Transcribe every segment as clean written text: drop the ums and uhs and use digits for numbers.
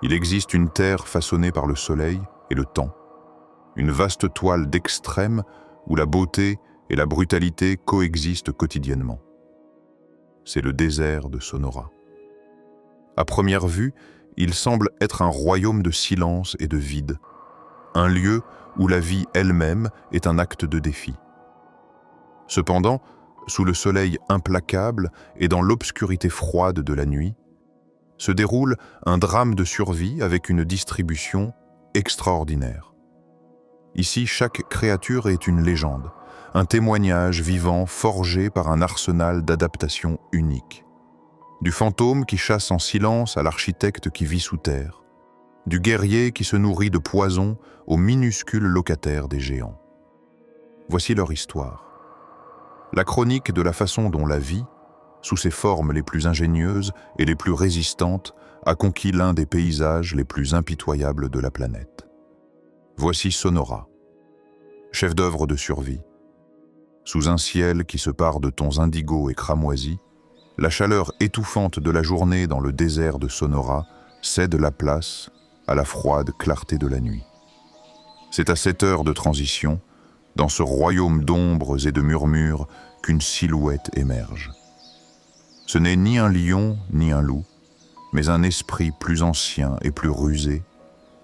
Il existe une terre façonnée par le soleil et le temps, une vaste toile d'extrêmes où la beauté et la brutalité coexistent quotidiennement. C'est le désert de Sonora. À première vue, il semble être un royaume de silence et de vide, un lieu où la vie elle-même est un acte de défi. Cependant, sous le soleil implacable et dans l'obscurité froide de la nuit, se déroule un drame de survie avec une distribution extraordinaire. Ici, chaque créature est une légende, un témoignage vivant forgé par un arsenal d'adaptation unique. Du fantôme qui chasse en silence à l'architecte qui vit sous terre, du guerrier qui se nourrit de poison aux minuscules locataires des géants. Voici leur histoire. La chronique de la façon dont la vie, sous ses formes les plus ingénieuses et les plus résistantes, a conquis l'un des paysages les plus impitoyables de la planète. Voici Sonora, chef-d'œuvre de survie. Sous un ciel qui se pare de tons indigo et cramoisis, la chaleur étouffante de la journée dans le désert de Sonora cède la place à la froide clarté de la nuit. C'est à cette heure de transition, dans ce royaume d'ombres et de murmures, qu'une silhouette émerge. Ce n'est ni un lion ni un loup, mais un esprit plus ancien et plus rusé,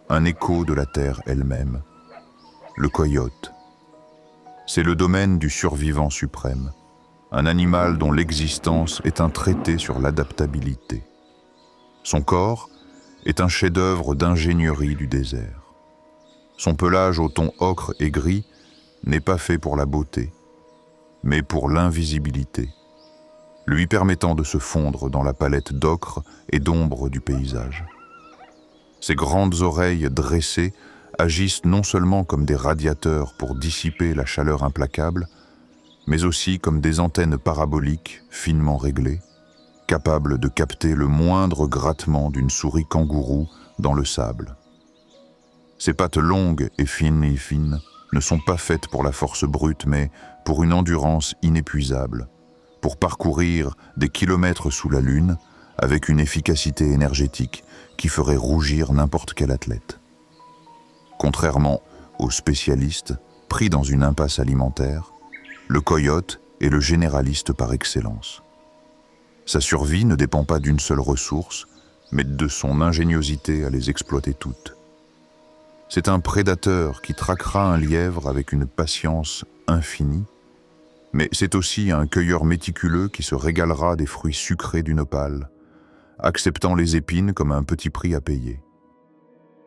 un écho de la terre elle-même, le coyote. C'est le domaine du survivant suprême, un animal dont l'existence est un traité sur l'adaptabilité. Son corps est un chef-d'œuvre d'ingénierie du désert. Son pelage au ton ocre et gris n'est pas fait pour la beauté, mais pour l'invisibilité, lui permettant de se fondre dans la palette d'ocre et d'ombre du paysage. Ses grandes oreilles dressées agissent non seulement comme des radiateurs pour dissiper la chaleur implacable, mais aussi comme des antennes paraboliques finement réglées, capables de capter le moindre grattement d'une souris kangourou dans le sable. Ses pattes longues et fines ne sont pas faites pour la force brute, mais pour une endurance inépuisable, pour parcourir des kilomètres sous la lune avec une efficacité énergétique qui ferait rougir n'importe quel athlète. Contrairement aux spécialistes pris dans une impasse alimentaire, le coyote est le généraliste par excellence. Sa survie ne dépend pas d'une seule ressource, mais de son ingéniosité à les exploiter toutes. C'est un prédateur qui traquera un lièvre avec une patience infinie, mais c'est aussi un cueilleur méticuleux qui se régalera des fruits sucrés du nopal, acceptant les épines comme un petit prix à payer.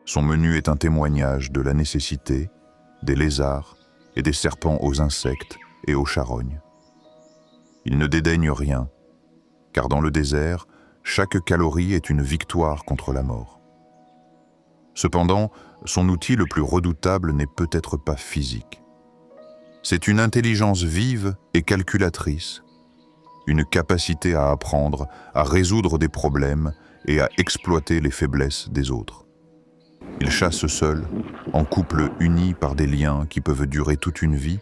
Son menu est un témoignage de la nécessité des lézards et des serpents aux insectes et aux charognes. Il ne dédaigne rien, car dans le désert, chaque calorie est une victoire contre la mort. Cependant, son outil le plus redoutable n'est peut-être pas physique. C'est une intelligence vive et calculatrice, une capacité à apprendre, à résoudre des problèmes et à exploiter les faiblesses des autres. Il chasse seul, en couple unis par des liens qui peuvent durer toute une vie,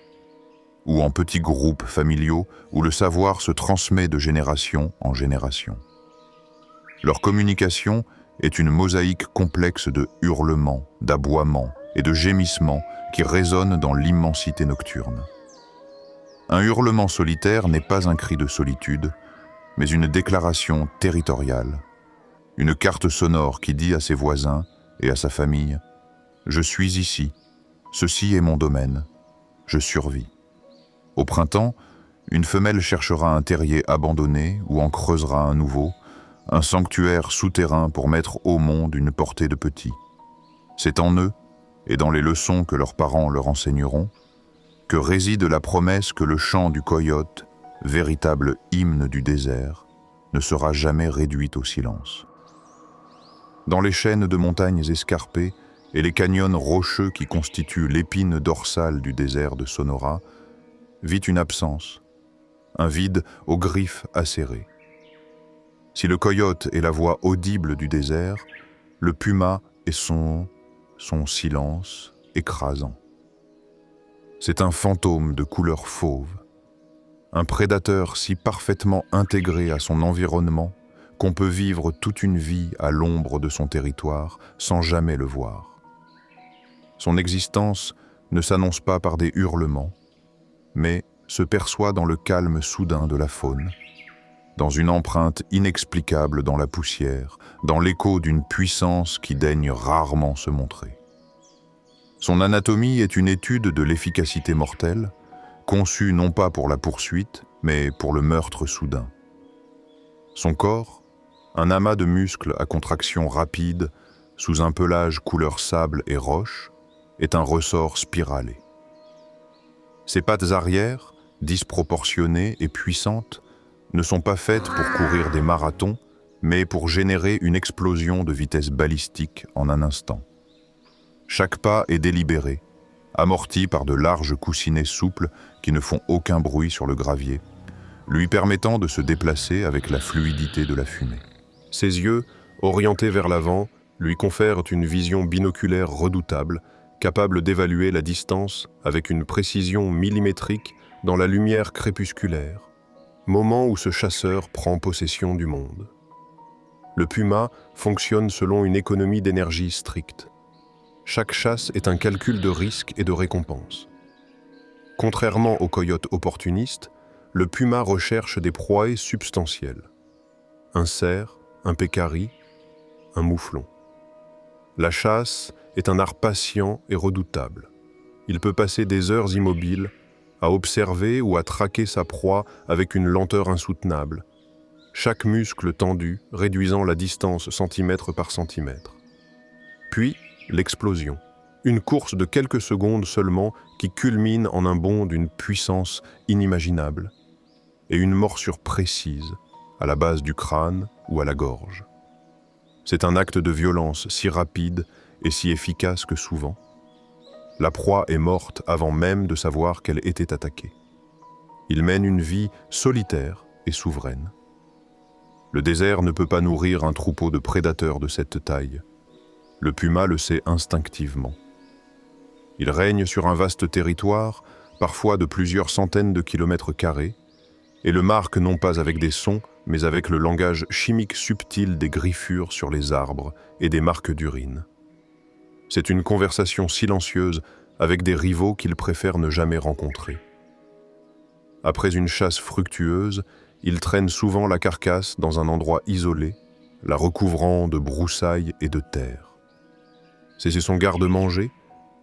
ou en petits groupes familiaux où le savoir se transmet de génération en génération. Leur communication est une mosaïque complexe de hurlements, d'aboiements et de gémissements qui résonnent dans l'immensité nocturne. Un hurlement solitaire n'est pas un cri de solitude, mais une déclaration territoriale, une carte sonore qui dit à ses voisins et à sa famille « Je suis ici, ceci est mon domaine, je survis ». Au printemps, une femelle cherchera un terrier abandonné ou en creusera un nouveau, un sanctuaire souterrain pour mettre au monde une portée de petits. C'est en eux, et dans les leçons que leurs parents leur enseigneront, que réside la promesse que le chant du coyote, véritable hymne du désert, ne sera jamais réduit au silence. Dans les chaînes de montagnes escarpées et les canyons rocheux qui constituent l'épine dorsale du désert de Sonora, vit une absence, un vide aux griffes acérées. Si le coyote est la voix audible du désert, le puma est son silence écrasant. C'est un fantôme de couleur fauve, un prédateur si parfaitement intégré à son environnement qu'on peut vivre toute une vie à l'ombre de son territoire sans jamais le voir. Son existence ne s'annonce pas par des hurlements, mais se perçoit dans le calme soudain de la faune, dans une empreinte inexplicable dans la poussière, dans l'écho d'une puissance qui daigne rarement se montrer. Son anatomie est une étude de l'efficacité mortelle, conçue non pas pour la poursuite, mais pour le meurtre soudain. Son corps, un amas de muscles à contraction rapide, sous un pelage couleur sable et roche, est un ressort spiralé. Ses pattes arrière, disproportionnées et puissantes, ne sont pas faites pour courir des marathons, mais pour générer une explosion de vitesse balistique en un instant. Chaque pas est délibéré, amorti par de larges coussinets souples qui ne font aucun bruit sur le gravier, lui permettant de se déplacer avec la fluidité de la fumée. Ses yeux, orientés vers l'avant, lui confèrent une vision binoculaire redoutable, capable d'évaluer la distance avec une précision millimétrique dans la lumière crépusculaire, moment où ce chasseur prend possession du monde. Le puma fonctionne selon une économie d'énergie stricte. Chaque chasse est un calcul de risque et de récompense. Contrairement au coyote opportuniste, le puma recherche des proies substantielles. Un cerf, un pécari, un mouflon. La chasse est un art patient et redoutable. Il peut passer des heures immobiles à observer ou à traquer sa proie avec une lenteur insoutenable, chaque muscle tendu réduisant la distance centimètre par centimètre. Puis, l'explosion, une course de quelques secondes seulement qui culmine en un bond d'une puissance inimaginable et une morsure précise à la base du crâne ou à la gorge. C'est un acte de violence si rapide et si efficace que souvent, la proie est morte avant même de savoir qu'elle était attaquée. Il mène une vie solitaire et souveraine. Le désert ne peut pas nourrir un troupeau de prédateurs de cette taille. Le puma le sait instinctivement. Il règne sur un vaste territoire, parfois de plusieurs centaines de kilomètres carrés, et le marque non pas avec des sons, mais avec le langage chimique subtil des griffures sur les arbres et des marques d'urine. C'est une conversation silencieuse avec des rivaux qu'il préfère ne jamais rencontrer. Après une chasse fructueuse, il traîne souvent la carcasse dans un endroit isolé, la recouvrant de broussailles et de terre. C'est son garde-manger,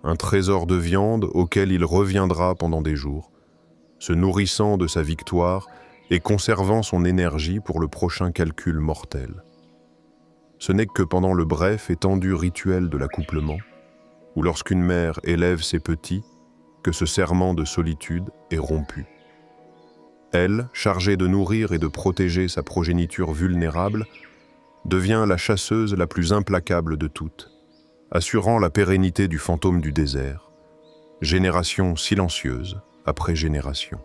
un trésor de viande auquel il reviendra pendant des jours, se nourrissant de sa victoire et conservant son énergie pour le prochain calcul mortel. Ce n'est que pendant le bref et tendu rituel de l'accouplement, ou lorsqu'une mère élève ses petits, que ce serment de solitude est rompu. Elle, chargée de nourrir et de protéger sa progéniture vulnérable, devient la chasseuse la plus implacable de toutes, assurant la pérennité du fantôme du désert, génération silencieuse après génération.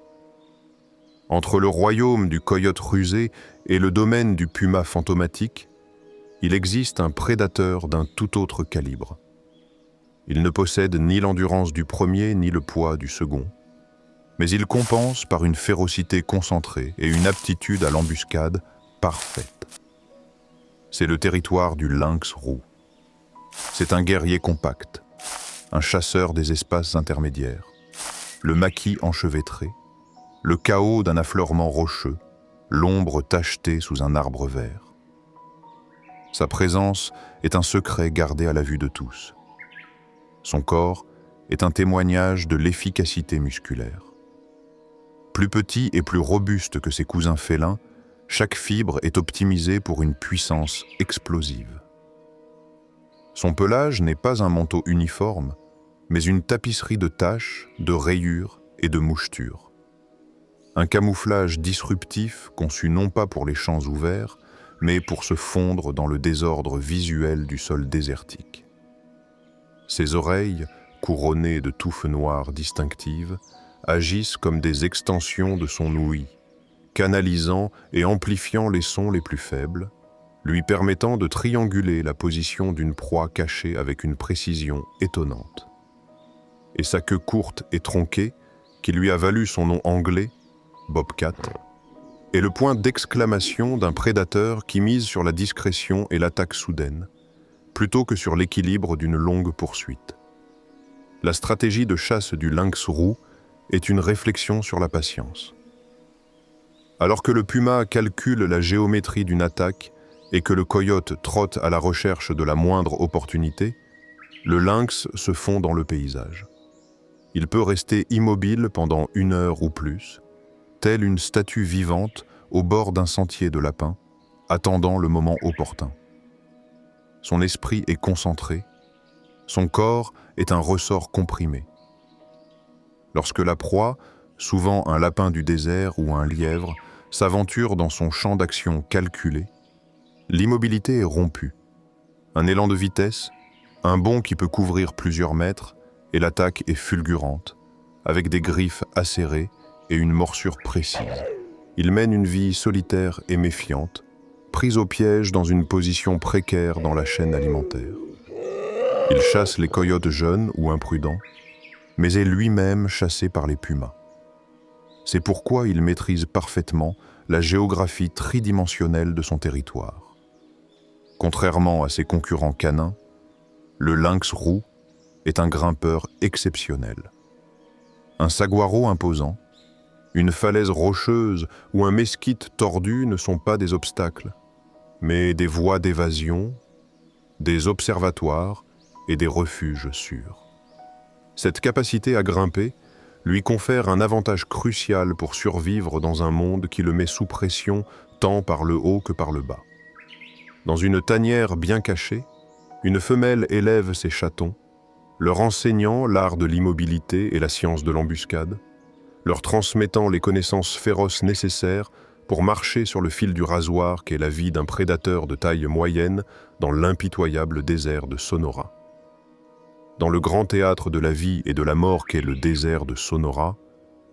Entre le royaume du coyote rusé et le domaine du puma fantomatique, il existe un prédateur d'un tout autre calibre. Il ne possède ni l'endurance du premier ni le poids du second, mais il compense par une férocité concentrée et une aptitude à l'embuscade parfaite. C'est le territoire du lynx roux. C'est un guerrier compact, un chasseur des espaces intermédiaires, le maquis enchevêtré, le chaos d'un affleurement rocheux, l'ombre tachetée sous un arbre vert. Sa présence est un secret gardé à la vue de tous. Son corps est un témoignage de l'efficacité musculaire. Plus petit et plus robuste que ses cousins félins, chaque fibre est optimisée pour une puissance explosive. Son pelage n'est pas un manteau uniforme, mais une tapisserie de taches, de rayures et de mouchetures. Un camouflage disruptif conçu non pas pour les champs ouverts, mais pour se fondre dans le désordre visuel du sol désertique. Ses oreilles, couronnées de touffes noires distinctives, agissent comme des extensions de son ouïe, canalisant et amplifiant les sons les plus faibles, lui permettant de trianguler la position d'une proie cachée avec une précision étonnante. Et sa queue courte et tronquée, qui lui a valu son nom anglais, Bobcat, est le point d'exclamation d'un prédateur qui mise sur la discrétion et l'attaque soudaine, plutôt que sur l'équilibre d'une longue poursuite. La stratégie de chasse du lynx roux est une réflexion sur la patience. Alors que le puma calcule la géométrie d'une attaque et que le coyote trotte à la recherche de la moindre opportunité, le lynx se fond dans le paysage. Il peut rester immobile pendant 1 heure ou plus, telle une statue vivante au bord d'un sentier de lapins, attendant le moment opportun. Son esprit est concentré, son corps est un ressort comprimé. Lorsque la proie, souvent un lapin du désert ou un lièvre, s'aventure dans son champ d'action calculé, l'immobilité est rompue. Un élan de vitesse, un bond qui peut couvrir plusieurs mètres, et l'attaque est fulgurante, avec des griffes acérées et une morsure précise. Il mène une vie solitaire et méfiante, prise au piège dans une position précaire dans la chaîne alimentaire. Il chasse les coyotes jeunes ou imprudents, mais est lui-même chassé par les pumas. C'est pourquoi il maîtrise parfaitement la géographie tridimensionnelle de son territoire. Contrairement à ses concurrents canins, le lynx roux est un grimpeur exceptionnel. Un saguaro imposant, une falaise rocheuse ou un mesquite tordu ne sont pas des obstacles, mais des voies d'évasion, des observatoires et des refuges sûrs. Cette capacité à grimper lui confère un avantage crucial pour survivre dans un monde qui le met sous pression tant par le haut que par le bas. Dans une tanière bien cachée, une femelle élève ses chatons, leur enseignant l'art de l'immobilité et la science de l'embuscade, leur transmettant les connaissances féroces nécessaires pour marcher sur le fil du rasoir qu'est la vie d'un prédateur de taille moyenne dans l'impitoyable désert de Sonora. Dans le grand théâtre de la vie et de la mort qu'est le désert de Sonora,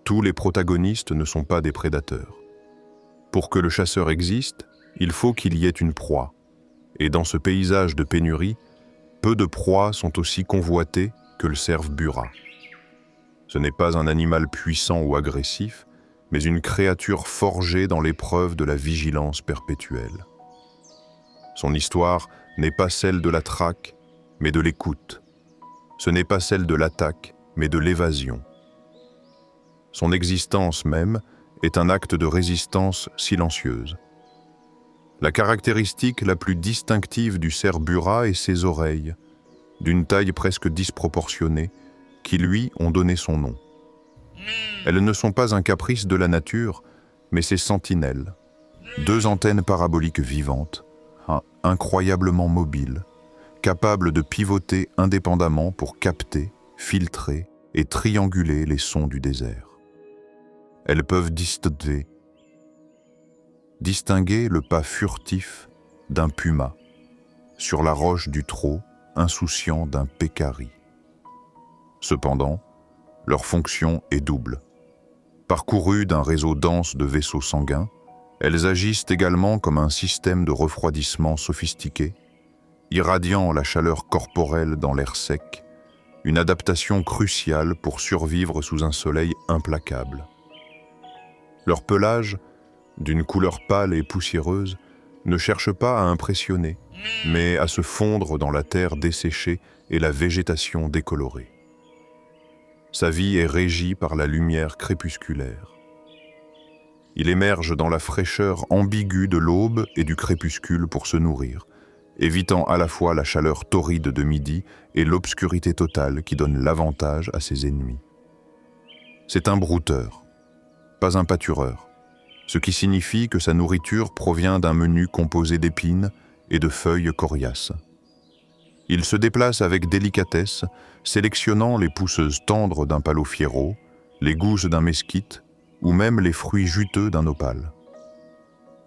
tous les protagonistes ne sont pas des prédateurs. Pour que le chasseur existe, il faut qu'il y ait une proie. Et dans ce paysage de pénurie, peu de proies sont aussi convoitées que le cerf bura. Ce n'est pas un animal puissant ou agressif, mais une créature forgée dans l'épreuve de la vigilance perpétuelle. Son histoire n'est pas celle de la traque, mais de l'écoute. Ce n'est pas celle de l'attaque, mais de l'évasion. Son existence même est un acte de résistance silencieuse. La caractéristique la plus distinctive du cerf bura est ses oreilles, d'une taille presque disproportionnée, qui lui ont donné son nom. Elles ne sont pas un caprice de la nature, mais ses sentinelles. 2 antennes paraboliques vivantes, incroyablement mobiles, capables de pivoter indépendamment pour capter, filtrer et trianguler les sons du désert. Elles peuvent distinguer le pas furtif d'un puma sur la roche du trot insouciant d'un pécari. Cependant, leur fonction est double. Parcourues d'un réseau dense de vaisseaux sanguins, elles agissent également comme un système de refroidissement sophistiqué, irradiant la chaleur corporelle dans l'air sec, une adaptation cruciale pour survivre sous un soleil implacable. Leur pelage, d'une couleur pâle et poussiéreuse, ne cherche pas à impressionner, mais à se fondre dans la terre desséchée et la végétation décolorée. Sa vie est régie par la lumière crépusculaire. Il émerge dans la fraîcheur ambiguë de l'aube et du crépuscule pour se nourrir, évitant à la fois la chaleur torride de midi et l'obscurité totale qui donne l'avantage à ses ennemis. C'est un brouteur, pas un pâtureur, ce qui signifie que sa nourriture provient d'un menu composé d'épines et de feuilles coriaces. Il se déplace avec délicatesse, sélectionnant les pousseuses tendres d'un palo fiero, les gousses d'un mesquite ou même les fruits juteux d'un opale.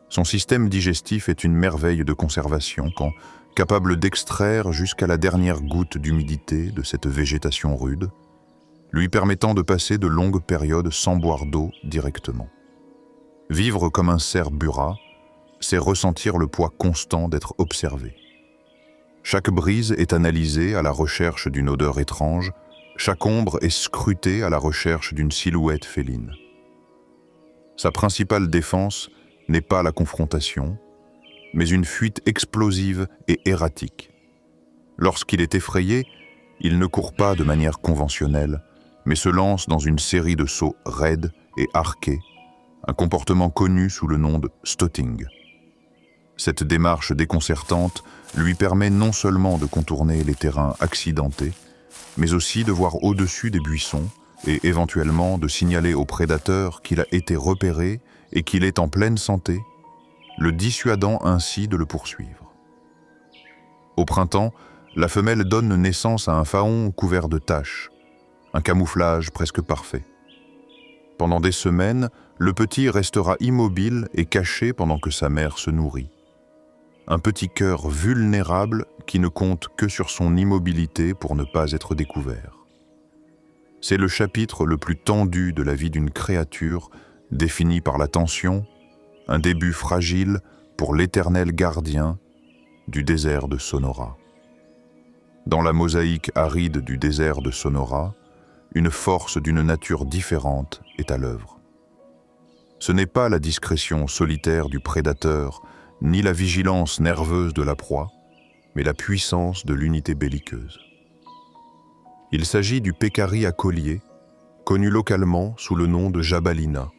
Son système digestif est une merveille de conservation quand capable d'extraire jusqu'à la dernière goutte d'humidité de cette végétation rude, lui permettant de passer de longues périodes sans boire d'eau directement. Vivre comme un cerf bura, c'est ressentir le poids constant d'être observé. Chaque brise est analysée à la recherche d'une odeur étrange, chaque ombre est scrutée à la recherche d'une silhouette féline. Sa principale défense n'est pas la confrontation, mais une fuite explosive et erratique. Lorsqu'il est effrayé, il ne court pas de manière conventionnelle, mais se lance dans une série de sauts raides et arqués, un comportement connu sous le nom de stotting. Cette démarche déconcertante lui permet non seulement de contourner les terrains accidentés, mais aussi de voir au-dessus des buissons et éventuellement de signaler au prédateur qu'il a été repéré et qu'il est en pleine santé, le dissuadant ainsi de le poursuivre. Au printemps, la femelle donne naissance à un faon couvert de taches, un camouflage presque parfait. Pendant des semaines, le petit restera immobile et caché pendant que sa mère se nourrit. Un petit cœur vulnérable qui ne compte que sur son immobilité pour ne pas être découvert. C'est le chapitre le plus tendu de la vie d'une créature, défini par la tension, un début fragile pour l'éternel gardien du désert de Sonora. Dans la mosaïque aride du désert de Sonora, une force d'une nature différente est à l'œuvre. Ce n'est pas la discrétion solitaire du prédateur, ni la vigilance nerveuse de la proie, mais la puissance de l'unité belliqueuse. Il s'agit du pécari à collier, connu localement sous le nom de jabalina.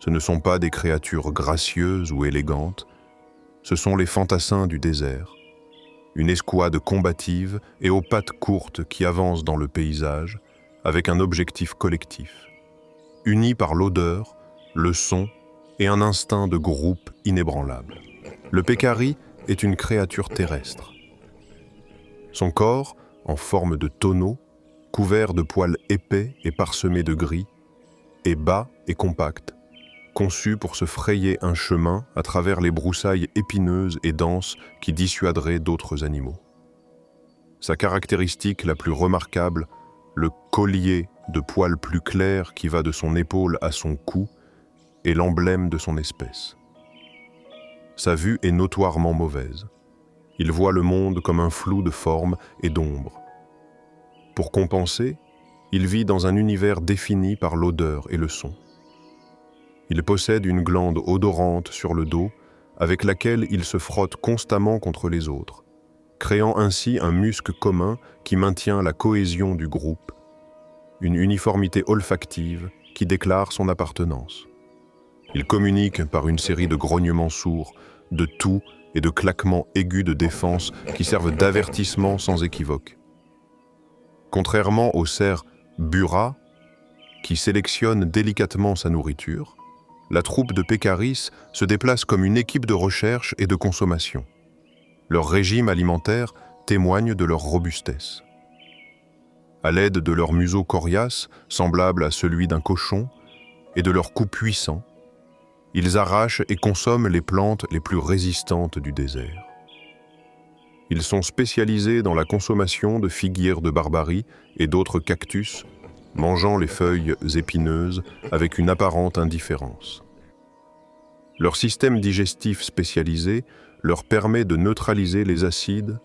Ce ne sont pas des créatures gracieuses ou élégantes, ce sont les fantassins du désert, une escouade combative et aux pattes courtes qui avance dans le paysage avec un objectif collectif, unis par l'odeur, le son et un instinct de groupe inébranlable. Le pécari est une créature terrestre. Son corps, en forme de tonneau, couvert de poils épais et parsemés de gris, est bas et compact, conçu pour se frayer un chemin à travers les broussailles épineuses et denses qui dissuaderaient d'autres animaux. Sa caractéristique la plus remarquable, le collier de poils plus clairs qui va de son épaule à son cou, est l'emblème de son espèce. Sa vue est notoirement mauvaise. Il voit le monde comme un flou de formes et d'ombres. Pour compenser, il vit dans un univers défini par l'odeur et le son. Il possède une glande odorante sur le dos avec laquelle il se frotte constamment contre les autres, créant ainsi un muscle commun qui maintient la cohésion du groupe, une uniformité olfactive qui déclare son appartenance. Il communique par une série de grognements sourds, de toux et de claquements aigus de défense qui servent d'avertissement sans équivoque. Contrairement au cerf Bura, qui sélectionne délicatement sa nourriture, la troupe de pécaris se déplace comme une équipe de recherche et de consommation. Leur régime alimentaire témoigne de leur robustesse. À l'aide de leur museau coriace, semblable à celui d'un cochon, et de leurs coups puissants, ils arrachent et consomment les plantes les plus résistantes du désert. Ils sont spécialisés dans la consommation de figuières de Barbarie et d'autres cactus, mangeant les feuilles épineuses avec une apparente indifférence. Leur système digestif spécialisé leur permet de neutraliser les acides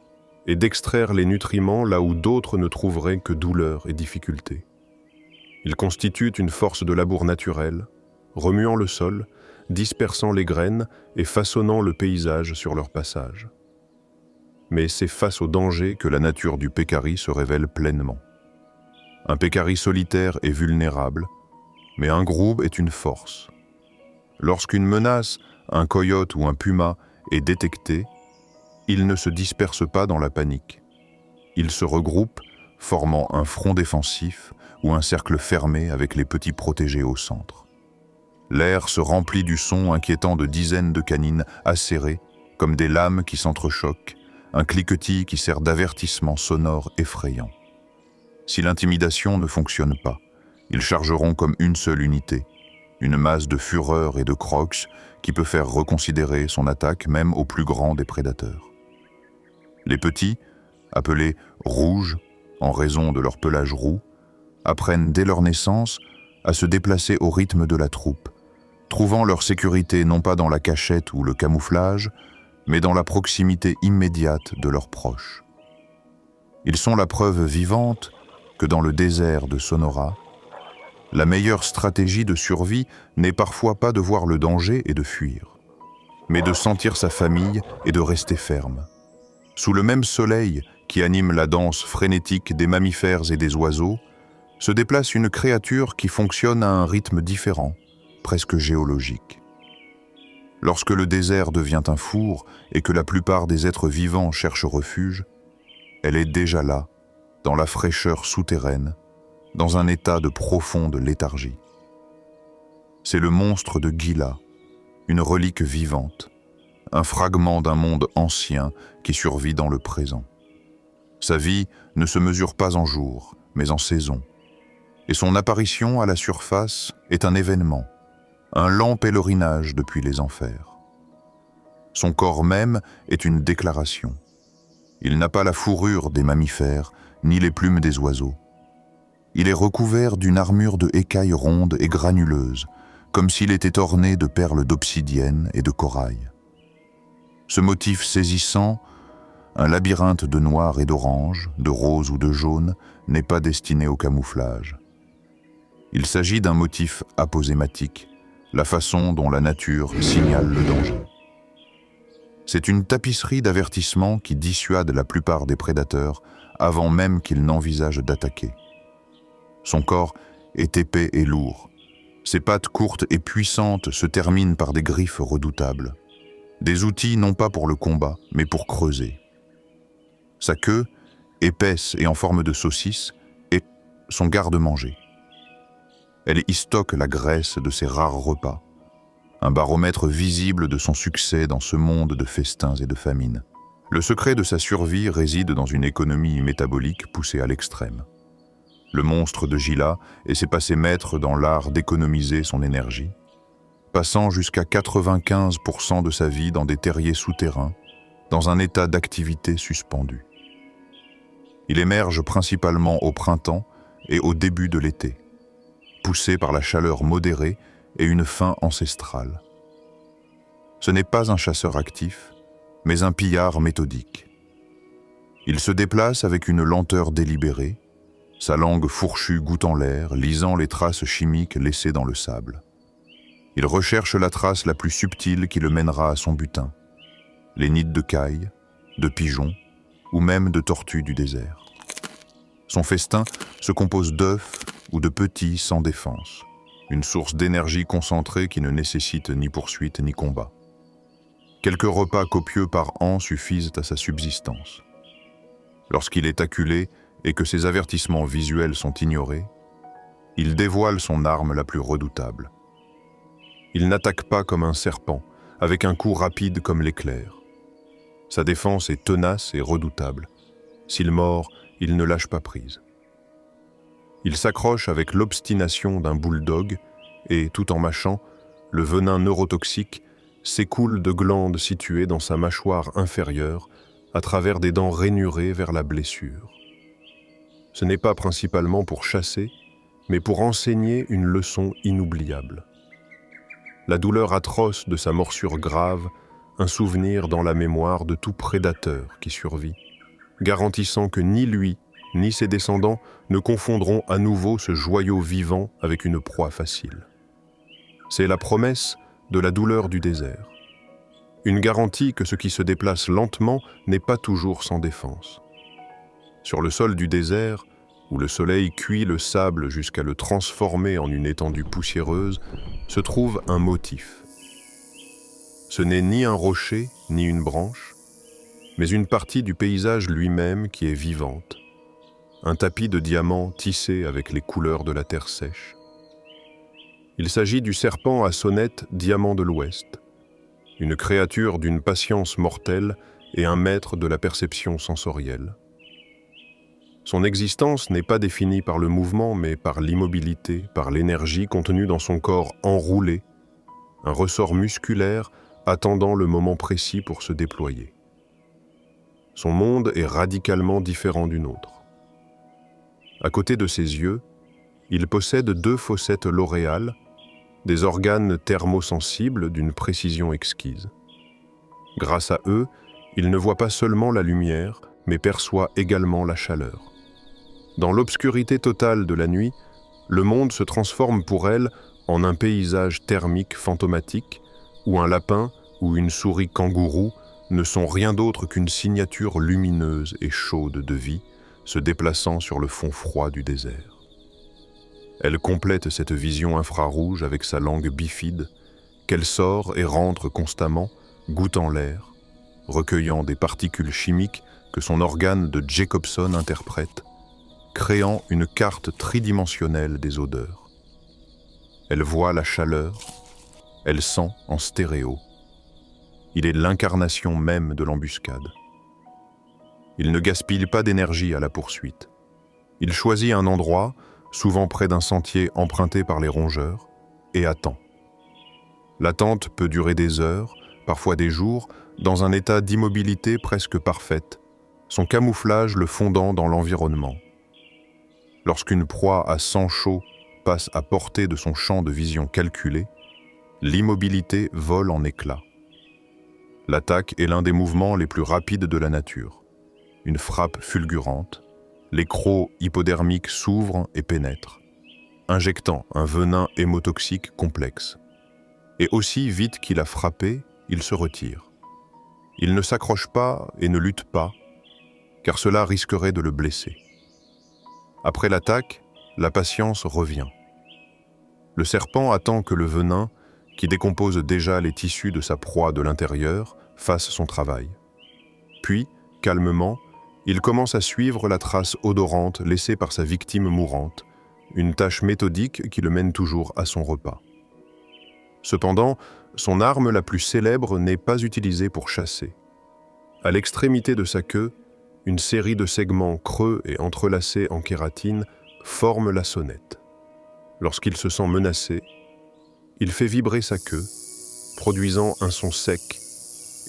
et d'extraire les nutriments là où d'autres ne trouveraient que douleur et difficulté. Ils constituent une force de labour naturelle, remuant le sol, dispersant les graines et façonnant le paysage sur leur passage. Mais c'est face au danger que la nature du pécari se révèle pleinement. Un pécari solitaire est vulnérable, mais un groupe est une force. Lorsqu'une menace, un coyote ou un puma, est détectée, ils ne se dispersent pas dans la panique. Ils se regroupent, formant un front défensif ou un cercle fermé avec les petits protégés au centre. L'air se remplit du son inquiétant de dizaines de canines acérées, comme des lames qui s'entrechoquent, un cliquetis qui sert d'avertissement sonore effrayant. Si l'intimidation ne fonctionne pas, ils chargeront comme une seule unité, une masse de fureur et de crocs qui peut faire reconsidérer son attaque même au plus grand des prédateurs. Les petits, appelés rouges en raison de leur pelage roux, apprennent dès leur naissance à se déplacer au rythme de la troupe, trouvant leur sécurité non pas dans la cachette ou le camouflage, mais dans la proximité immédiate de leurs proches. Ils sont la preuve vivante que dans le désert de Sonora, La meilleure stratégie de survie n'est parfois pas de voir le danger et de fuir, mais de sentir sa famille et de rester ferme. Sous le même soleil qui anime la danse frénétique des mammifères et des oiseaux, se déplace une créature qui fonctionne à un rythme différent, presque géologique. Lorsque le désert devient un four et que la plupart des êtres vivants cherchent refuge, elle est déjà là, dans la fraîcheur souterraine, dans un état de profonde léthargie. C'est le monstre de Gila, une relique vivante, un fragment d'un monde ancien qui survit dans le présent. Sa vie ne se mesure pas en jours, mais en saisons, et son apparition à la surface est un événement, un lent pèlerinage depuis les enfers. Son corps même est une déclaration. Il n'a pas la fourrure des mammifères, ni les plumes des oiseaux. Il est recouvert d'une armure de écailles rondes et granuleuses, comme s'il était orné de perles d'obsidienne et de corail. Ce motif saisissant, un labyrinthe de noir et d'orange, de rose ou de jaune, n'est pas destiné au camouflage. Il s'agit d'un motif aposématique, la façon dont la nature signale le danger. C'est une tapisserie d'avertissement qui dissuade la plupart des prédateurs avant même qu'ils n'envisagent d'attaquer. Son corps est épais et lourd. Ses pattes courtes et puissantes se terminent par des griffes redoutables. Des outils non pas pour le combat, mais pour creuser. Sa queue, épaisse et en forme de saucisse, est son garde-manger. Elle y stocke la graisse de ses rares repas, un baromètre visible de son succès dans ce monde de festins et de famines. Le secret de sa survie réside dans une économie métabolique poussée à l'extrême. Le monstre de Gila s'est passé maître dans l'art d'économiser son énergie, passant jusqu'à 95% de sa vie dans des terriers souterrains, dans un état d'activité suspendu. Il émerge principalement au printemps et au début de l'été, poussé par la chaleur modérée et une faim ancestrale. Ce n'est pas un chasseur actif, mais un pillard méthodique. Il se déplace avec une lenteur délibérée, sa langue fourchue goûtant l'air, lisant les traces chimiques laissées dans le sable. Il recherche la trace la plus subtile qui le mènera à son butin, les nids de cailles, de pigeons ou même de tortues du désert. Son festin se compose d'œufs ou de petits sans défense, une source d'énergie concentrée qui ne nécessite ni poursuite ni combat. Quelques repas copieux par an suffisent à sa subsistance. Lorsqu'il est acculé et que ses avertissements visuels sont ignorés, il dévoile son arme la plus redoutable. Il n'attaque pas comme un serpent, avec un coup rapide comme l'éclair. Sa défense est tenace et redoutable. S'il mord, il ne lâche pas prise. Il s'accroche avec l'obstination d'un bulldog et, tout en mâchant, le venin neurotoxique s'écoule de glandes situées dans sa mâchoire inférieure à travers des dents rainurées vers la blessure. Ce n'est pas principalement pour chasser, mais pour enseigner une leçon inoubliable. La douleur atroce de sa morsure grave, un souvenir dans la mémoire de tout prédateur qui survit, garantissant que ni lui, ni ses descendants ne confondront à nouveau ce joyau vivant avec une proie facile. C'est la promesse de la douleur du désert. Une garantie que ce qui se déplace lentement n'est pas toujours sans défense. Sur le sol du désert, où le soleil cuit le sable jusqu'à le transformer en une étendue poussiéreuse, se trouve un motif. Ce n'est ni un rocher, ni une branche, mais une partie du paysage lui-même qui est vivante. Un tapis de diamants tissé avec les couleurs de la terre sèche. Il s'agit du serpent à sonnette diamant de l'Ouest, une créature d'une patience mortelle et un maître de la perception sensorielle. Son existence n'est pas définie par le mouvement, mais par l'immobilité, par l'énergie contenue dans son corps enroulé, un ressort musculaire attendant le moment précis pour se déployer. Son monde est radicalement différent du nôtre. À côté de ses yeux, il possède 2 fossettes loréales, des organes thermosensibles d'une précision exquise. Grâce à eux, il ne voit pas seulement la lumière, mais perçoit également la chaleur. Dans l'obscurité totale de la nuit, le monde se transforme pour elle en un paysage thermique fantomatique où un lapin ou une souris kangourou ne sont rien d'autre qu'une signature lumineuse et chaude de vie se déplaçant sur le fond froid du désert. Elle complète cette vision infrarouge avec sa langue bifide, qu'elle sort et rentre constamment, goûtant l'air, recueillant des particules chimiques que son organe de Jacobson interprète, créant une carte tridimensionnelle des odeurs. Elle voit la chaleur, elle sent en stéréo. Il est l'incarnation même de l'embuscade. Il ne gaspille pas d'énergie à la poursuite. Il choisit un endroit, souvent près d'un sentier emprunté par les rongeurs, et attend. L'attente peut durer des heures, parfois des jours, dans un état d'immobilité presque parfaite, son camouflage le fondant dans l'environnement. Lorsqu'une proie à sang chaud passe à portée de son champ de vision calculé, l'immobilité vole en éclats. L'attaque est l'un des mouvements les plus rapides de la nature. Une frappe fulgurante, les crocs hypodermiques s'ouvrent et pénètrent, injectant un venin hémotoxique complexe. Et aussi vite qu'il a frappé, il se retire. Il ne s'accroche pas et ne lutte pas, car cela risquerait de le blesser. Après l'attaque, la patience revient. Le serpent attend que le venin, qui décompose déjà les tissus de sa proie de l'intérieur, fasse son travail. Puis, calmement, il commence à suivre la trace odorante laissée par sa victime mourante, une tâche méthodique qui le mène toujours à son repas. Cependant, son arme la plus célèbre n'est pas utilisée pour chasser. À l'extrémité de sa queue, une série de segments creux et entrelacés en kératine forment la sonnette. Lorsqu'il se sent menacé, il fait vibrer sa queue, produisant un son sec,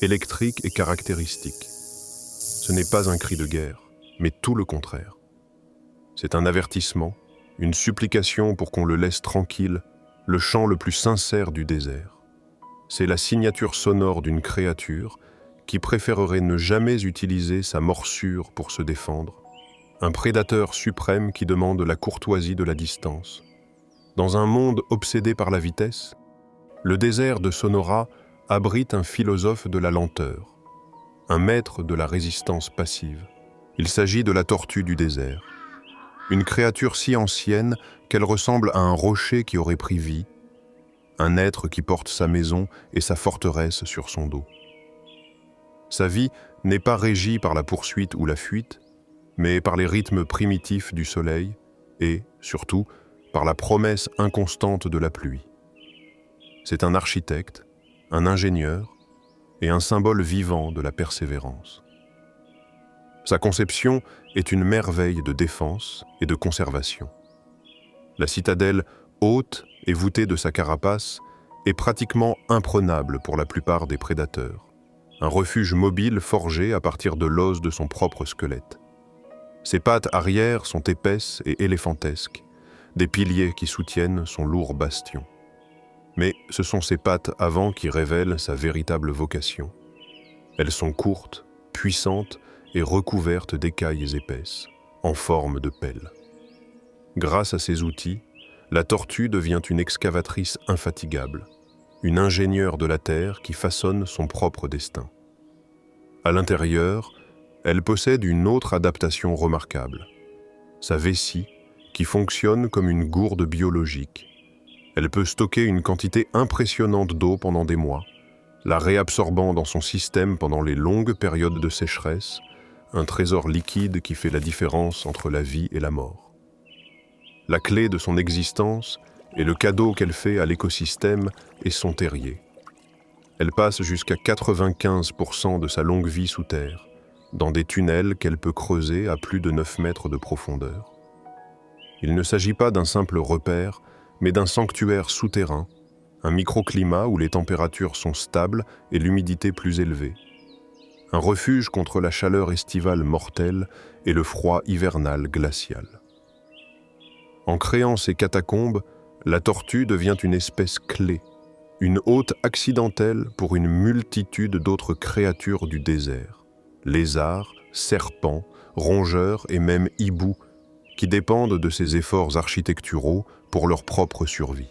électrique et caractéristique. Ce n'est pas un cri de guerre, mais tout le contraire. C'est un avertissement, une supplication pour qu'on le laisse tranquille, le chant le plus sincère du désert. C'est la signature sonore d'une créature qui préférerait ne jamais utiliser sa morsure pour se défendre, un prédateur suprême qui demande la courtoisie de la distance. Dans un monde obsédé par la vitesse, le désert de Sonora abrite un philosophe de la lenteur, un maître de la résistance passive. Il s'agit de la tortue du désert, une créature si ancienne qu'elle ressemble à un rocher qui aurait pris vie, un être qui porte sa maison et sa forteresse sur son dos. Sa vie n'est pas régie par la poursuite ou la fuite, mais par les rythmes primitifs du soleil et, surtout, par la promesse inconstante de la pluie. C'est un architecte, un ingénieur et un symbole vivant de la persévérance. Sa conception est une merveille de défense et de conservation. La citadelle haute et voûtée de sa carapace est pratiquement imprenable pour la plupart des prédateurs. Un refuge mobile forgé à partir de l'os de son propre squelette. Ses pattes arrière sont épaisses et éléphantesques, des piliers qui soutiennent son lourd bastion. Mais ce sont ses pattes avant qui révèlent sa véritable vocation. Elles sont courtes, puissantes et recouvertes d'écailles épaisses, en forme de pelle. Grâce à ces outils, la tortue devient une excavatrice infatigable, une ingénieure de la terre qui façonne son propre destin. À l'intérieur, elle possède une autre adaptation remarquable, sa vessie, qui fonctionne comme une gourde biologique. Elle peut stocker une quantité impressionnante d'eau pendant des mois, la réabsorbant dans son système pendant les longues périodes de sécheresse, un trésor liquide qui fait la différence entre la vie et la mort. La clé de son existence est le cadeau qu'elle fait à l'écosystème et son terrier. Elle passe jusqu'à 95% de sa longue vie sous terre, dans des tunnels qu'elle peut creuser à plus de 9 mètres de profondeur. Il ne s'agit pas d'un simple repère, mais d'un sanctuaire souterrain, un microclimat où les températures sont stables et l'humidité plus élevée. Un refuge contre la chaleur estivale mortelle et le froid hivernal glacial. En créant ces catacombes, la tortue devient une espèce clé, une hôte accidentelle pour une multitude d'autres créatures du désert, lézards, serpents, rongeurs et même hiboux, qui dépendent de ses efforts architecturaux pour leur propre survie.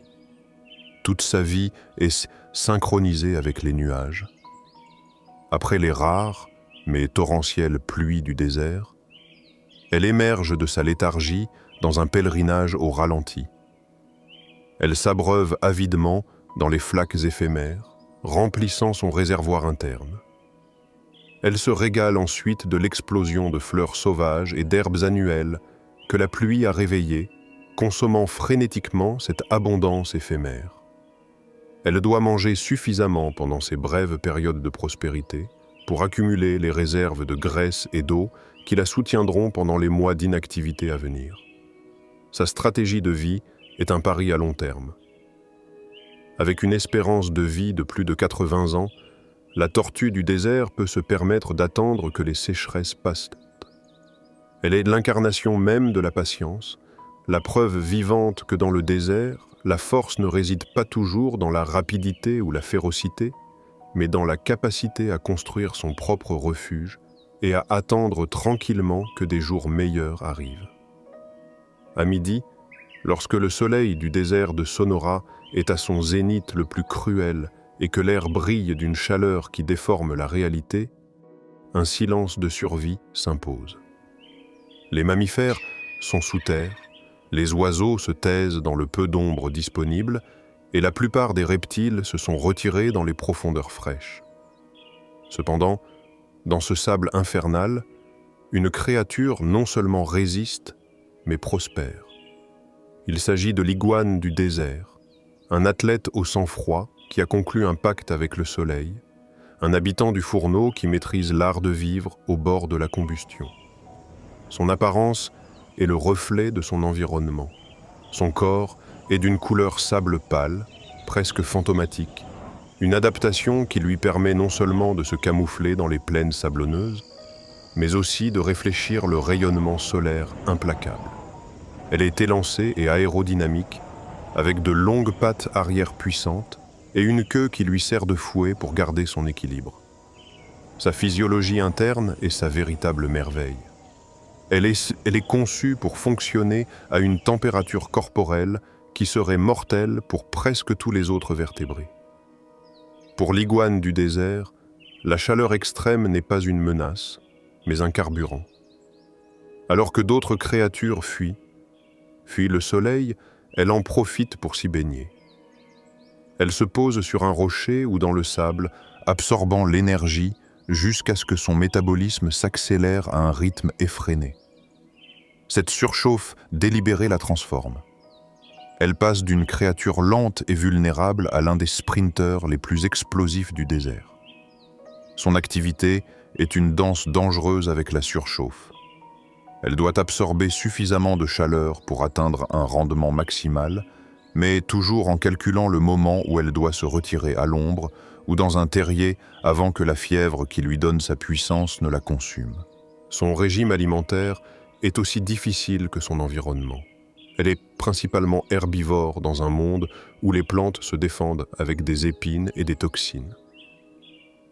Toute sa vie est synchronisée avec les nuages. Après les rares, mais torrentielles pluies du désert, elle émerge de sa léthargie dans un pèlerinage au ralenti. Elle s'abreuve avidement dans les flaques éphémères, remplissant son réservoir interne. Elle se régale ensuite de l'explosion de fleurs sauvages et d'herbes annuelles que la pluie a réveillées, consommant frénétiquement cette abondance éphémère. Elle doit manger suffisamment pendant ces brèves périodes de prospérité pour accumuler les réserves de graisse et d'eau qui la soutiendront pendant les mois d'inactivité à venir. Sa stratégie de vie est un pari à long terme. Avec une espérance de vie de plus de 80 ans, la tortue du désert peut se permettre d'attendre que les sécheresses passent. Elle est l'incarnation même de la patience, la preuve vivante que dans le désert, la force ne réside pas toujours dans la rapidité ou la férocité, mais dans la capacité à construire son propre refuge et à attendre tranquillement que des jours meilleurs arrivent. À midi, lorsque le soleil du désert de Sonora est à son zénith le plus cruel et que l'air brille d'une chaleur qui déforme la réalité, un silence de survie s'impose. Les mammifères sont sous terre, les oiseaux se taisent dans le peu d'ombre disponible et la plupart des reptiles se sont retirés dans les profondeurs fraîches. Cependant, dans ce sable infernal, une créature non seulement résiste, mais prospère. Il s'agit de l'iguane du désert, un athlète au sang-froid qui a conclu un pacte avec le soleil, un habitant du fourneau qui maîtrise l'art de vivre au bord de la combustion. Son apparence est le reflet de son environnement. Son corps est d'une couleur sable pâle, presque fantomatique, une adaptation qui lui permet non seulement de se camoufler dans les plaines sablonneuses, mais aussi de réfléchir le rayonnement solaire implacable. Elle est élancée et aérodynamique, avec de longues pattes arrière puissantes et une queue qui lui sert de fouet pour garder son équilibre. Sa physiologie interne est sa véritable merveille. Elle est conçue pour fonctionner à une température corporelle qui serait mortelle pour presque tous les autres vertébrés. Pour l'iguane du désert, la chaleur extrême n'est pas une menace, mais un carburant. Alors que d'autres créatures fuient le soleil, elle en profite pour s'y baigner. Elle se pose sur un rocher ou dans le sable, absorbant l'énergie jusqu'à ce que son métabolisme s'accélère à un rythme effréné. Cette surchauffe délibérée la transforme. Elle passe d'une créature lente et vulnérable à l'un des sprinteurs les plus explosifs du désert. Son activité est une danse dangereuse avec la surchauffe. Elle doit absorber suffisamment de chaleur pour atteindre un rendement maximal, mais toujours en calculant le moment où elle doit se retirer à l'ombre ou dans un terrier avant que la fièvre qui lui donne sa puissance ne la consume. Son régime alimentaire est aussi difficile que son environnement. Elle est principalement herbivore dans un monde où les plantes se défendent avec des épines et des toxines.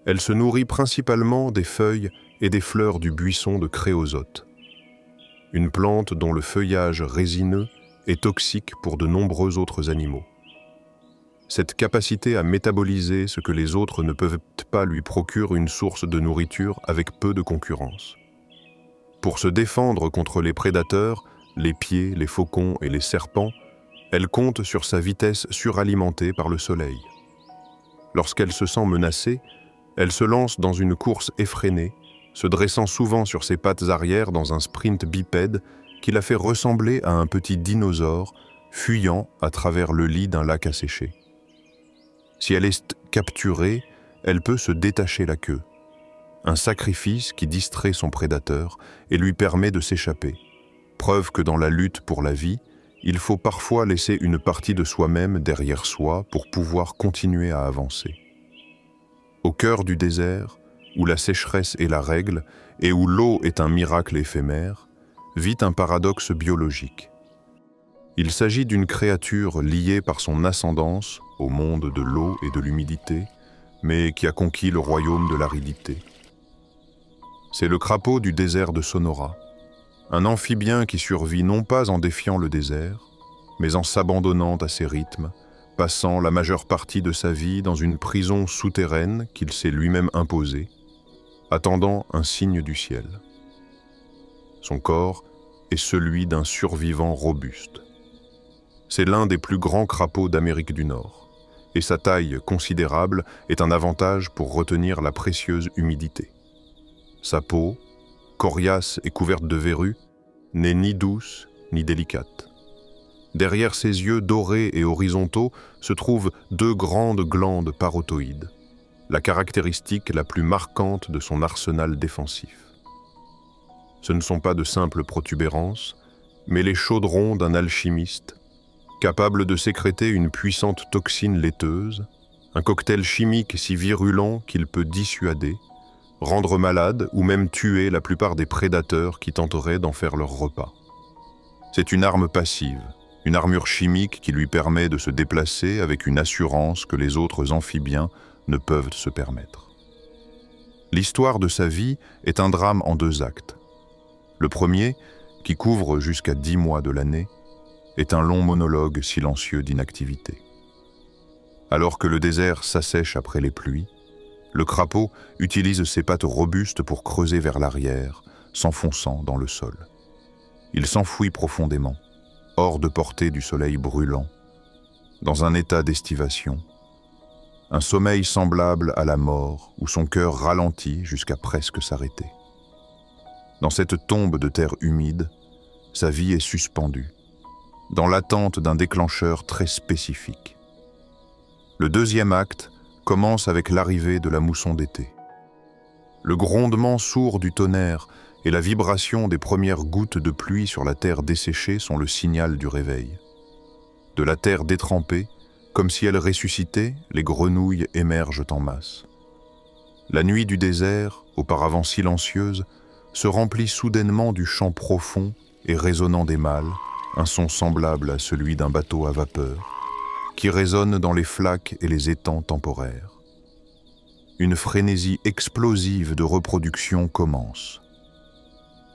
Elle se nourrit principalement des feuilles et des fleurs du buisson de créosote, une plante dont le feuillage résineux est toxique pour de nombreux autres animaux. Cette capacité à métaboliser ce que les autres ne peuvent pas lui procure une source de nourriture avec peu de concurrence. Pour se défendre contre les prédateurs, les pieds, les faucons et les serpents, elle compte sur sa vitesse suralimentée par le soleil. Lorsqu'elle se sent menacée, elle se lance dans une course effrénée, se dressant souvent sur ses pattes arrière dans un sprint bipède qui la fait ressembler à un petit dinosaure fuyant à travers le lit d'un lac asséché. Si elle est capturée, elle peut se détacher la queue, un sacrifice qui distrait son prédateur et lui permet de s'échapper. Preuve que dans la lutte pour la vie, il faut parfois laisser une partie de soi-même derrière soi pour pouvoir continuer à avancer. Au cœur du désert, où la sécheresse est la règle et où l'eau est un miracle éphémère, vit un paradoxe biologique. Il s'agit d'une créature liée par son ascendance au monde de l'eau et de l'humidité, mais qui a conquis le royaume de l'aridité. C'est le crapaud du désert de Sonora. Un amphibien qui survit non pas en défiant le désert, mais en s'abandonnant à ses rythmes, passant la majeure partie de sa vie dans une prison souterraine qu'il s'est lui-même imposée, attendant un signe du ciel. Son corps est celui d'un survivant robuste. C'est l'un des plus grands crapauds d'Amérique du Nord, et sa taille considérable est un avantage pour retenir la précieuse humidité. Sa peau, coriace et couverte de verrues, n'est ni douce ni délicate. Derrière ses yeux dorés et horizontaux se trouvent 2 grandes glandes parotoïdes, la caractéristique la plus marquante de son arsenal défensif. Ce ne sont pas de simples protubérances, mais les chaudrons d'un alchimiste, capable de sécréter une puissante toxine laiteuse, un cocktail chimique si virulent qu'il peut dissuader, rendre malade ou même tuer la plupart des prédateurs qui tenteraient d'en faire leur repas. C'est une arme passive, une armure chimique qui lui permet de se déplacer avec une assurance que les autres amphibiens ne peuvent se permettre. L'histoire de sa vie est un drame en 2 actes. Le premier, qui couvre jusqu'à 10 mois de l'année, est un long monologue silencieux d'inactivité. Alors que le désert s'assèche après les pluies, le crapaud utilise ses pattes robustes pour creuser vers l'arrière, s'enfonçant dans le sol. Il s'enfouit profondément, hors de portée du soleil brûlant, dans un état d'estivation, un sommeil semblable à la mort où son cœur ralentit jusqu'à presque s'arrêter. Dans cette tombe de terre humide, sa vie est suspendue, dans l'attente d'un déclencheur très spécifique. Le 2e acte commence avec l'arrivée de la mousson d'été. Le grondement sourd du tonnerre et la vibration des premières gouttes de pluie sur la terre desséchée sont le signal du réveil. De la terre détrempée, comme si elle ressuscitait, les grenouilles émergent en masse. La nuit du désert, auparavant silencieuse, se remplit soudainement du chant profond et résonnant des mâles, un son semblable à celui d'un bateau à vapeur, qui résonne dans les flaques et les étangs temporaires. Une frénésie explosive de reproduction commence.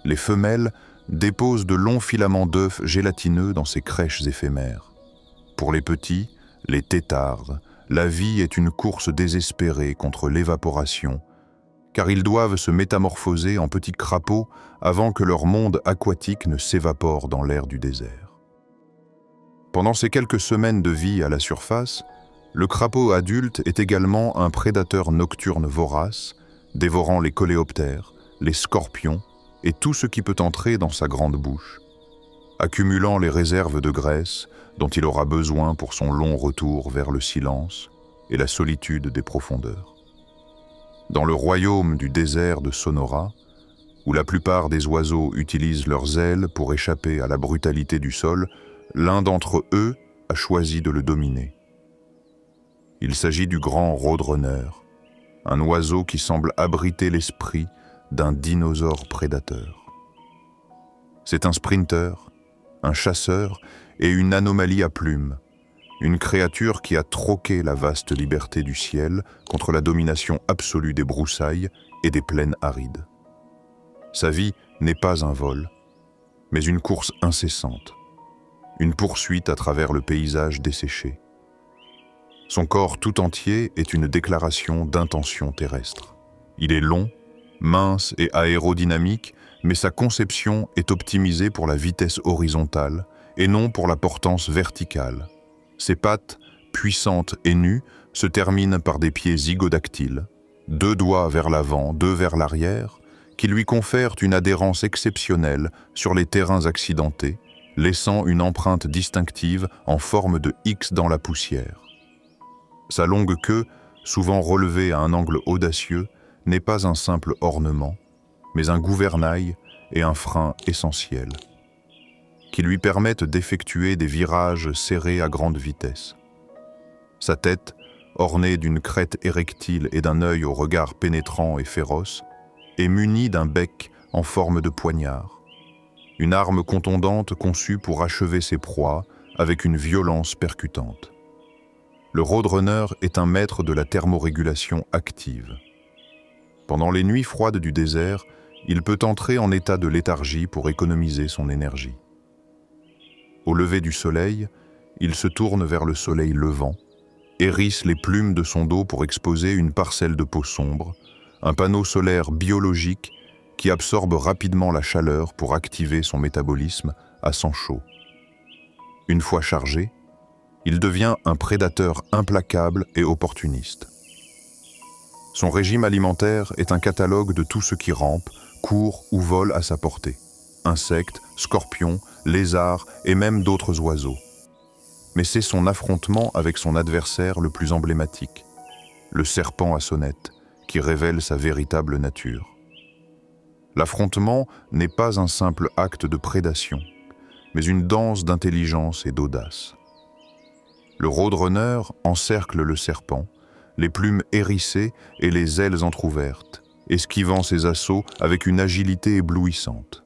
Les femelles déposent de longs filaments d'œufs gélatineux dans ces crèches éphémères. Pour les petits, les têtards, la vie est une course désespérée contre l'évaporation, car ils doivent se métamorphoser en petits crapauds avant que leur monde aquatique ne s'évapore dans l'air du désert. Pendant ces quelques semaines de vie à la surface, le crapaud adulte est également un prédateur nocturne vorace, dévorant les coléoptères, les scorpions et tout ce qui peut entrer dans sa grande bouche, accumulant les réserves de graisse dont il aura besoin pour son long retour vers le silence et la solitude des profondeurs. Dans le royaume du désert de Sonora, où la plupart des oiseaux utilisent leurs ailes pour échapper à la brutalité du sol, l'un d'entre eux a choisi de le dominer. Il s'agit du grand roadrunner, un oiseau qui semble abriter l'esprit d'un dinosaure prédateur. C'est un sprinter, un chasseur et une anomalie à plumes, une créature qui a troqué la vaste liberté du ciel contre la domination absolue des broussailles et des plaines arides. Sa vie n'est pas un vol, mais une course incessante, une poursuite à travers le paysage desséché. Son corps tout entier est une déclaration d'intention terrestre. Il est long, mince et aérodynamique, mais sa conception est optimisée pour la vitesse horizontale et non pour la portance verticale. Ses pattes, puissantes et nues, se terminent par des pieds zygodactyles, 2 doigts vers l'avant, 2 vers l'arrière, qui lui confèrent une adhérence exceptionnelle sur les terrains accidentés, laissant une empreinte distinctive en forme de X dans la poussière. Sa longue queue, souvent relevée à un angle audacieux, n'est pas un simple ornement, mais un gouvernail et un frein essentiel, qui lui permettent d'effectuer des virages serrés à grande vitesse. Sa tête, ornée d'une crête érectile et d'un œil au regard pénétrant et féroce, est munie d'un bec en forme de poignard, une arme contondante conçue pour achever ses proies avec une violence percutante. Le roadrunner est un maître de la thermorégulation active. Pendant les nuits froides du désert, il peut entrer en état de léthargie pour économiser son énergie. Au lever du soleil, il se tourne vers le soleil levant, hérisse les plumes de son dos pour exposer une parcelle de peau sombre, un panneau solaire biologique qui absorbe rapidement la chaleur pour activer son métabolisme à sang chaud. Une fois chargé, il devient un prédateur implacable et opportuniste. Son régime alimentaire est un catalogue de tout ce qui rampe, court ou vole à sa portée. Insectes, scorpions, lézards et même d'autres oiseaux. Mais c'est son affrontement avec son adversaire le plus emblématique, le serpent à sonnette, qui révèle sa véritable nature. L'affrontement n'est pas un simple acte de prédation, mais une danse d'intelligence et d'audace. Le Roadrunner encercle le serpent, les plumes hérissées et les ailes entr'ouvertes, esquivant ses assauts avec une agilité éblouissante.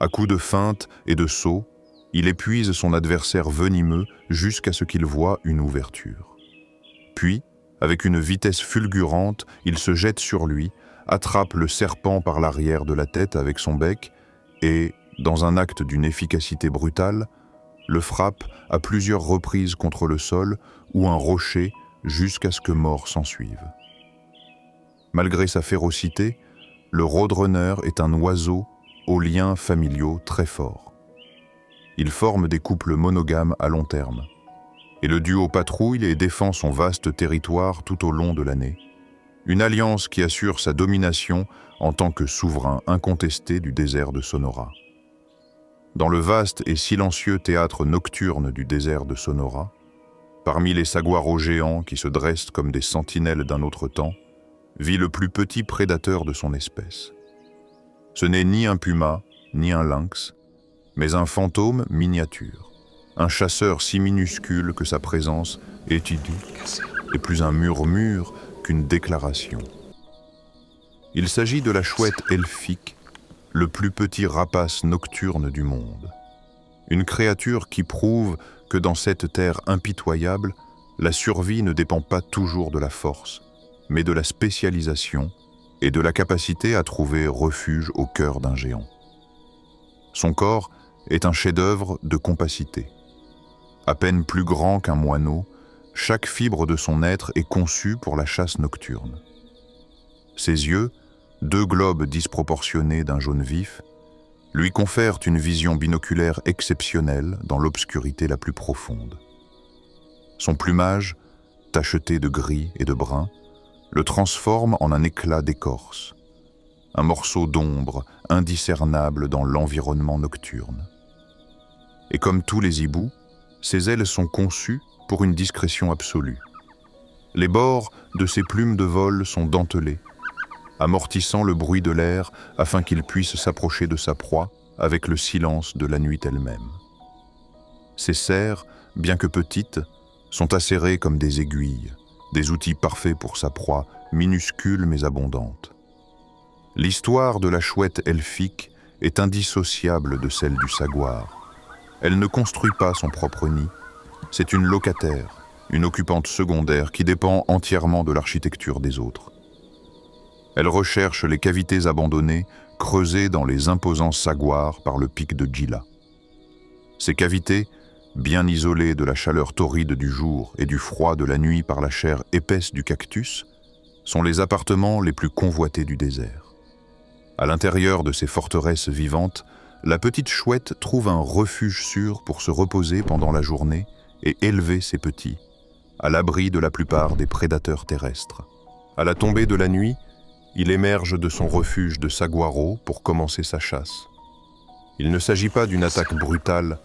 À coups de feinte et de sauts, il épuise son adversaire venimeux jusqu'à ce qu'il voie une ouverture. Puis, avec une vitesse fulgurante, il se jette sur lui, attrape le serpent par l'arrière de la tête avec son bec et, dans un acte d'une efficacité brutale, le frappe à plusieurs reprises contre le sol ou un rocher jusqu'à ce que mort s'ensuive. Malgré sa férocité, le Roadrunner est un oiseau aux liens familiaux très forts. Il forme des couples monogames à long terme, et le duo patrouille et défend son vaste territoire tout au long de l'année. Une alliance qui assure sa domination en tant que souverain incontesté du désert de Sonora. Dans le vaste et silencieux théâtre nocturne du désert de Sonora, parmi les saguaros géants qui se dressent comme des sentinelles d'un autre temps, vit le plus petit prédateur de son espèce. Ce n'est ni un puma, ni un lynx, mais un fantôme miniature, un chasseur si minuscule que sa présence est idyllique et plus un murmure qu'une déclaration. Il s'agit de la chouette elfique, le plus petit rapace nocturne du monde. Une créature qui prouve que dans cette terre impitoyable, la survie ne dépend pas toujours de la force, mais de la spécialisation et de la capacité à trouver refuge au cœur d'un géant. Son corps est un chef-d'œuvre de compacité. À peine plus grand qu'un moineau, chaque fibre de son être est conçue pour la chasse nocturne. Ses yeux, deux globes disproportionnés d'un jaune vif, lui confèrent une vision binoculaire exceptionnelle dans l'obscurité la plus profonde. Son plumage, tacheté de gris et de brun, le transforme en un éclat d'écorce, un morceau d'ombre indiscernable dans l'environnement nocturne. Et comme tous les hiboux, ses ailes sont conçues pour une discrétion absolue. Les bords de ses plumes de vol sont dentelés, amortissant le bruit de l'air afin qu'il puisse s'approcher de sa proie avec le silence de la nuit elle-même. Ses serres, bien que petites, sont acérées comme des aiguilles, des outils parfaits pour sa proie, minuscule mais abondante. L'histoire de la chouette elfique est indissociable de celle du saguar. Elle ne construit pas son propre nid, c'est une locataire, une occupante secondaire qui dépend entièrement de l'architecture des autres. Elle recherche les cavités abandonnées, creusées dans les imposants saguars par le pic de Gila. Ces cavités, bien isolées de la chaleur torride du jour et du froid de la nuit par la chair épaisse du cactus, sont les appartements les plus convoités du désert. À l'intérieur de ces forteresses vivantes, la petite chouette trouve un refuge sûr pour se reposer pendant la journée et élever ses petits, à l'abri de la plupart des prédateurs terrestres. À la tombée de la nuit, il émerge de son refuge de saguaro pour commencer sa chasse. Il ne s'agit pas d'une attaque brutale,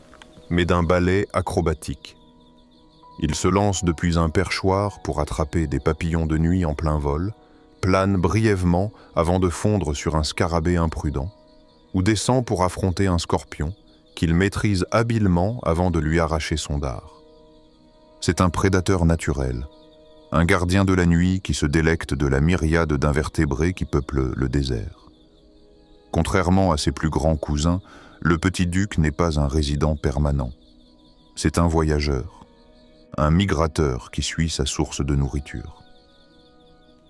mais d'un ballet acrobatique. Il se lance depuis un perchoir pour attraper des papillons de nuit en plein vol, plane brièvement avant de fondre sur un scarabée imprudent, ou descend pour affronter un scorpion qu'il maîtrise habilement avant de lui arracher son dard. C'est un prédateur naturel, un gardien de la nuit qui se délecte de la myriade d'invertébrés qui peuplent le désert. Contrairement à ses plus grands cousins, le petit duc n'est pas un résident permanent. C'est un voyageur, un migrateur qui suit sa source de nourriture.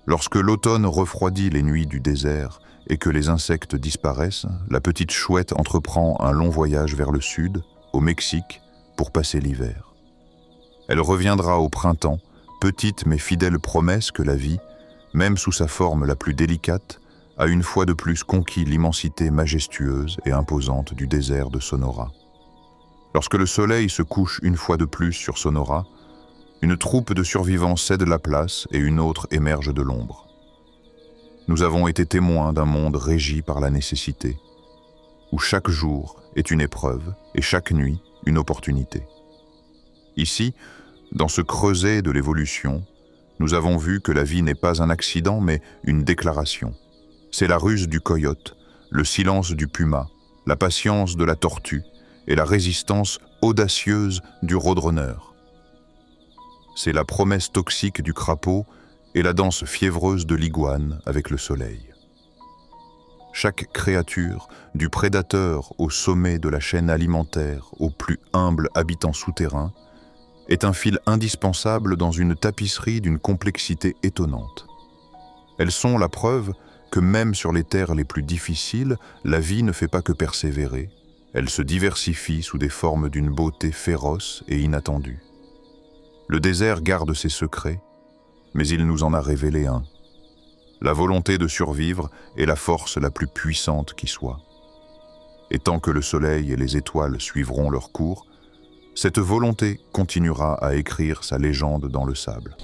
Lorsque l'automne refroidit les nuits du désert et que les insectes disparaissent, la petite chouette entreprend un long voyage vers le sud, au Mexique, pour passer l'hiver. Elle reviendra au printemps, petite mais fidèle promesse que la vie, même sous sa forme la plus délicate, a une fois de plus conquis l'immensité majestueuse et imposante du désert de Sonora. Lorsque le soleil se couche une fois de plus sur Sonora, une troupe de survivants cède la place et une autre émerge de l'ombre. Nous avons été témoins d'un monde régi par la nécessité, où chaque jour est une épreuve et chaque nuit une opportunité. Ici, dans ce creuset de l'évolution, nous avons vu que la vie n'est pas un accident mais une déclaration. C'est la ruse du coyote, le silence du puma, la patience de la tortue et la résistance audacieuse du roadrunner. C'est la promesse toxique du crapaud et la danse fiévreuse de l'iguane avec le soleil. Chaque créature, du prédateur au sommet de la chaîne alimentaire au plus humble habitant souterrain, est un fil indispensable dans une tapisserie d'une complexité étonnante. Elles sont la preuve que même sur les terres les plus difficiles, la vie ne fait pas que persévérer, elle se diversifie sous des formes d'une beauté féroce et inattendue. Le désert garde ses secrets, mais il nous en a révélé un. La volonté de survivre est la force la plus puissante qui soit. Et tant que le soleil et les étoiles suivront leur cours, cette volonté continuera à écrire sa légende dans le sable.